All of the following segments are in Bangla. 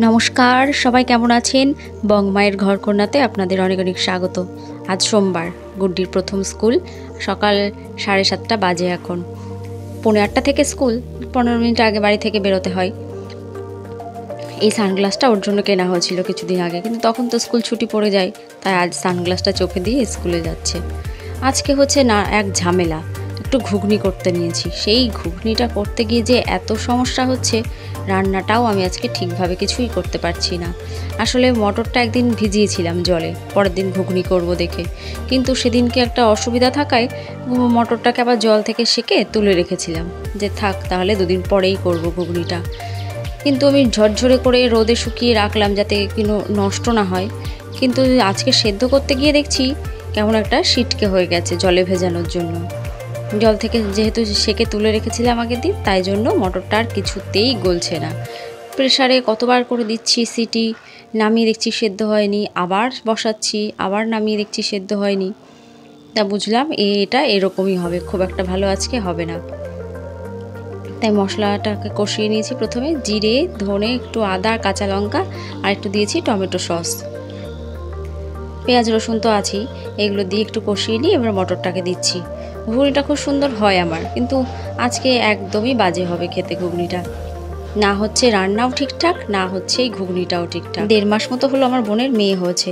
নমস্কার, সবাই কেমন আছেন? বংমায়ের ঘরকন্যাতে আপনাদের অনেক অনেক স্বাগত। আজ সোমবার, গুড্ডির প্রথম স্কুল। সকাল 7:30 বাজে। এখন 8:15 থেকে স্কুল, 15 মিনিট আগে বাড়ি থেকে বেরোতে হয়। এই সানগ্লাসটা ওর জন্য কেনা হয়েছিল কিছুদিন আগে, কিন্তু তখন তো স্কুল ছুটি পড়ে যায়, তাই আজ সানগ্লাসটা চোখে দিয়ে স্কুলে যাচ্ছে। আজকে হচ্ছে না এক ঝামেলা, একটু ঘুগনি করতে নিয়েছি। সেই ঘুগনিটা করতে গিয়ে যে এত সমস্যা হচ্ছে, রান্নাটাও আমি আজকে ঠিকভাবে কিছুই করতে পারছি না। আসলে মটরটা একদিন ভিজিয়েছিলাম জলে, পরের দিন ঘুগনি করব দেখে, কিন্তু সেদিনকে একটা অসুবিধা থাকায় মটরটাকে আবার জল থেকে সেকে তুলে রেখেছিলাম, যে থাক তাহলে দুদিন পরেই করব ঘুগনিটা। কিন্তু আমি ঝরঝরে করে রোদে শুকিয়ে রাখলাম যাতে কোনো নষ্ট না হয়, কিন্তু আজকে সেদ্ধ করতে গিয়ে দেখছি কেমন একটা সিটকে হয়ে গেছে জলে ভেজানোর জন্য। জল থেকে যেহেতু সেকে তুলে রেখেছিলাম আগের দিন, তাই জন্য মটরটা আর কিছুতেই গলছে না। প্রেসারে কতবার করে দিচ্ছি সিটি, নামিয়ে দেখছি সেদ্ধ হয়নি, আবার বসাচ্ছি, আবার নামিয়ে দেখছি সেদ্ধ হয়নি। তা বুঝলাম এটা এরকমই হবে, খুব একটা ভালো আজকে হবে না। তাই মশলাটাকে কষিয়ে নিয়েছি। প্রথমে জিরে, ধনে, একটু আদা, কাঁচা লঙ্কা আর একটু দিয়েছি টমেটো সস, পেঁয়াজ রসুন তো আছেই। এগুলো দিয়ে একটু কষিয়ে নিয়ে এবার মটরটাকে দিচ্ছি। ঘুগনিটা খুব সুন্দর হয় আমার, কিন্তু আজকে একদমই বাজে হবে খেতে ঘুগনিটা। না হচ্ছে রান্নাও ঠিকঠাক, না হচ্ছে এই ঘুগনিটাও ঠিকঠাক। 1.5 মাস মতো হলো আমার বোনের মেয়ে হয়েছে।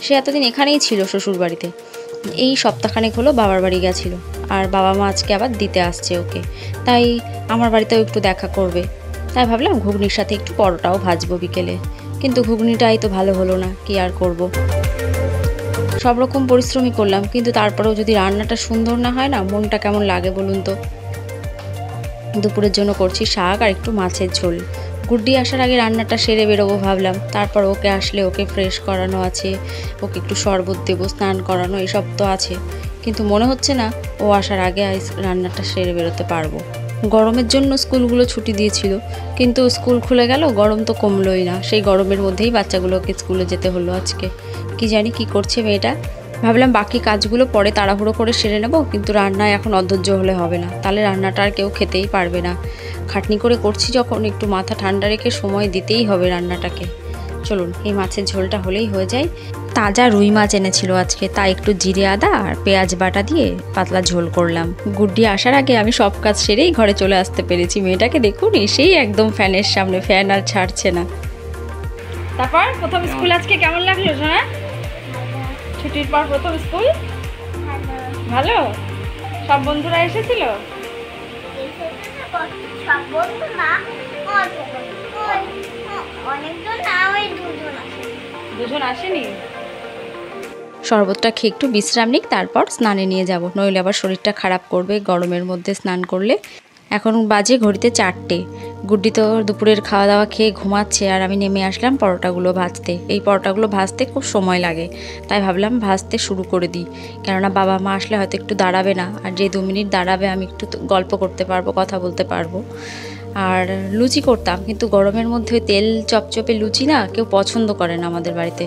সে এতদিন এখানেই ছিল শ্বশুর বাড়িতে। এই সপ্তাহখানেক হলো বাবার বাড়ি গেছিলো, আর বাবা মা আজকে আবার দিতে আসছে ওকে, তাই আমার বাড়িতেও একটু দেখা করবে। তাই ভাবলাম ঘুগনির সাথে একটু পরোটাও ভাজবো বিকেলে, কিন্তু ঘুগনিটাই তো ভালো হলো না, কি আর করব। সব রকম পরিশ্রমই করলাম, কিন্তু তারপরেও যদি রান্নাটা সুন্দর না হয় না, মনটা কেমন লাগে বলুন তো। দুপুরের জন্য করছি শাক আর একটু মাছের ঝোল। গুড্ডি আসার আগে রান্নাটা সেরে বেরোবো ভাবলাম, তারপর ওকে আসলে ওকে ফ্রেশ করানো আছে, ওকে একটু শরবত দেবো, স্নান করানো, এসব তো আছে। কিন্তু মনে হচ্ছে না ও আসার আগে রান্নাটা সেরে বেরোতে পারবো। গরমের জন্য স্কুলগুলো ছুটি দিয়েছিল, কিন্তু স্কুল খুলে গেল, গরম তো কমলোই না। সেই গরমের মধ্যেই বাচ্চাগুলোকে স্কুলে যেতে হলো আজকে। কি জানি কি করছে মেয়েটা। ভাবলাম বাকি কাজগুলো পরে তাড়াহুড়ো করে সেরে নেব, কিন্তু রান্নায় এখন অধৈর্য হলে হবে না, তাহলে রান্নাটা আর কেউ খেতেই পারবে না। খাটনি করে করছি যখন, একটু মাথা ঠান্ডা রেখে সময় দিতেই হবে রান্নাটাকে। চলুন এই মাছের ঝোলটা হলেই হয়ে যায়। তাজা রুই মাছ এনেছিল আজকে, তাই একটু জিরে আদা আর পেঁয়াজ বাটা দিয়ে পাতলা ঝোল করলাম। গুড্ডি আসার আগে আমি সব কাজ সেরেই ঘরে চলে আসতে পেরেছি। মেয়েটাকে দেখুন, এসেই একদম ফ্যানের সামনে, ফ্যান আর ছাড়ছে না। তারপর প্রথম স্কুল আজকে কেমন লাগলো সোনা? ছুটির পর প্রথম স্কুল ভালো? সব বন্ধুরা এসেছিল? দুজন আসেনি। শরবতটা খেয়ে একটু বিশ্রাম নিক, তারপর স্নানে নিয়ে যাব, নইলে আবার শরীরটা খারাপ করবে গরমের মধ্যে স্নান করলে। এখন বাজে ঘড়িতে 4টে। গুড্ডি তো দুপুরের খাওয়া দাওয়া খেয়ে ঘুমাচ্ছে, আর আমি নেমে আসলাম পরোটাগুলো ভাজতে। এই পরোটাগুলো ভাজতে খুব সময় লাগে, তাই ভাবলাম ভাজতে শুরু করে দিই। কেননা বাবা মা আসলে হয়তো একটু দাঁড়াবে না, আর যে 2 মিনিট দাঁড়াবে আমি একটু গল্প করতে পারবো, কথা বলতে পারবো। আর লুচি করতাম, কিন্তু গরমের মধ্যে তেল চপচপে লুচি না কেউ পছন্দ করে না আমাদের বাড়িতে।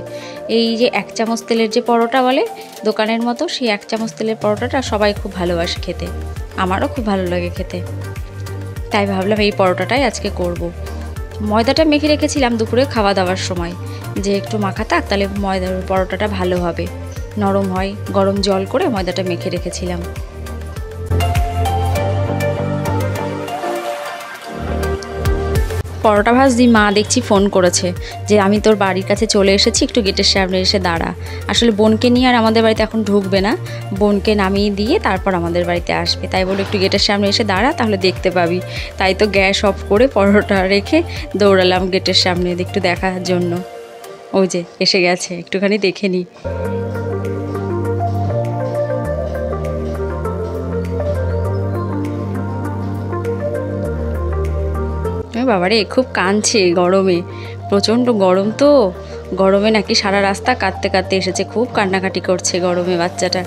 এই যে 1 চামচ তেলের যে পরোটা বলে দোকানের মতো, সেই 1 চামচ তেলের পরোটাটা সবাই খুব ভালোবাসে খেতে, আমারও খুব ভালো লাগে খেতে। তাই ভাবলাম এই পরোটাটাই আজকে করব। ময়দাটা মেখে রেখেছিলাম দুপুরে খাওয়া দাওয়ার সময়, যে একটু মাখা থাক, তাহলে ময়দার পরোটাটা ভালো হবে, নরম হয়। গরম জল করে ময়দাটা মেখে রেখেছিলাম। পরোটা ভাজদি মা দেখছি ফোন করেছে যে আমি তোর বাড়ির কাছে চলে এসেছি, একটু গেটের সামনে এসে দাঁড়া। আসলে বোনকে নিয়ে আর আমাদের বাড়িতে এখন ঢুকবে না, বোনকে নামিয়ে দিয়ে তারপর আমাদের বাড়িতে আসবে, তাই বলে একটু গেটের সামনে এসে দাঁড়া, তাহলে দেখতে পাবি। তাই তো গ্যাস অফ করে পরোটা রেখে দৌড়ালাম গেটের সামনে একটু দেখার জন্য। ওই যে এসে গেছে, একটুখানি দেখে নি। বাবারে খুব কাঁদছে গরমে, প্রচণ্ড গরম তো। গরমে নাকি সারা রাস্তা কাঁদতে কাঁদতে এসেছে, খুব কান্নাকাটি করছে গরমে বাচ্চাটা।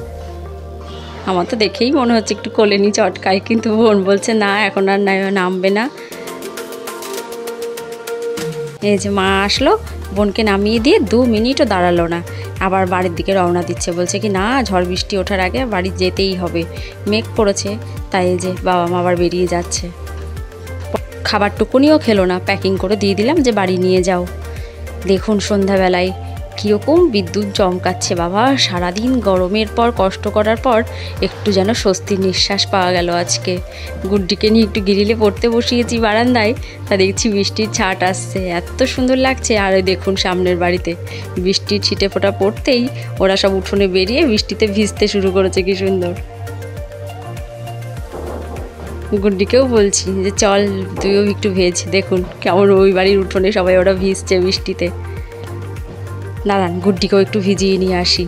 আমার তো দেখেই মনে হচ্ছে একটু কোলে নিয়ে চটকায়, কিন্তু বোন বলছে না, এখন আর নামবে না। এই যে মা আসলো, বোনকে নামিয়ে দিয়ে 2 মিনিটও দাঁড়ালো না, আবার বাড়ির দিকে রওনা দিচ্ছে। বলছে কি না, ঝড় বৃষ্টি ওঠার আগে বাড়ি যেতেই হবে, মেঘ করেছে। তাই যে বাবা মা আবার বেরিয়ে যাচ্ছে। খাবার টুকুনিও খেলো না, প্যাকিং করে দিয়ে দিলাম যে বাড়ি নিয়ে যাও। দেখুন সন্ধ্যাবেলায় কীরকম বিদ্যুৎ চমকাচ্ছে বাবা। সারাদিন গরমের পর কষ্ট করার পর একটু যেন স্বস্তির নিঃশ্বাস পাওয়া গেল আজকে। গুড্ডিকে নিয়ে একটু গ্রিলে পড়তে বসিয়েছি বারান্দায়, তা দেখছি বৃষ্টির ছাট আসছে, এত সুন্দর লাগছে। আর দেখুন সামনের বাড়িতে বৃষ্টির ছিটে ফোঁটা পড়তেই ওরা সব উঠোনে বেরিয়ে বৃষ্টিতে ভিজতে শুরু করেছে, কি সুন্দর। গুড্ডিকেও বলছি যে চল তুইও একটু ভেজ, দেখুন কেমন ওই বাড়ির উঠোনে সবাই ওরা ভিজছে বৃষ্টিতে। দাঁড়ান গুড্ডিকেও একটু ভিজিয়ে নিয়ে আসি।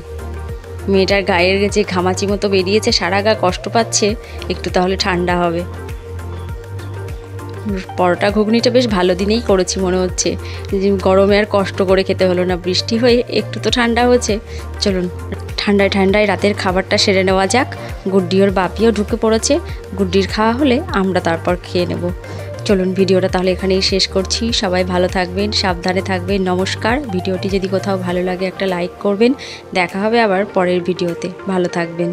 মেয়েটার গায়ের যে ঘামাচি মতো বেরিয়েছে, সারা গা কষ্ট পাচ্ছে, একটু তাহলে ঠান্ডা হবে। পরোটা ঘুগনিটা বেশ ভালো দিনেই করেছি মনে হচ্ছে, গরমে আর কষ্ট করে খেতে হলো না, বৃষ্টি হয়ে একটু তো ঠান্ডা হয়েছে। চলুন ঠান্ডায় ঠান্ডায় রাতের খাবারটা সেরে নেওয়া যাক। গুড্ডি ওর বাপিও ঢুকে পড়েছে, গুড্ডির খাওয়া হলে আমরা তারপর খেয়ে নেব। চলুন ভিডিওটা তাহলে এখানেই শেষ করছি। সবাই ভালো থাকবেন, সাবধানে থাকবেন, নমস্কার। ভিডিওটি যদি কোথাও ভালো লাগে একটা লাইক করবেন। দেখা হবে আবার পরের ভিডিওতে, ভালো থাকবেন।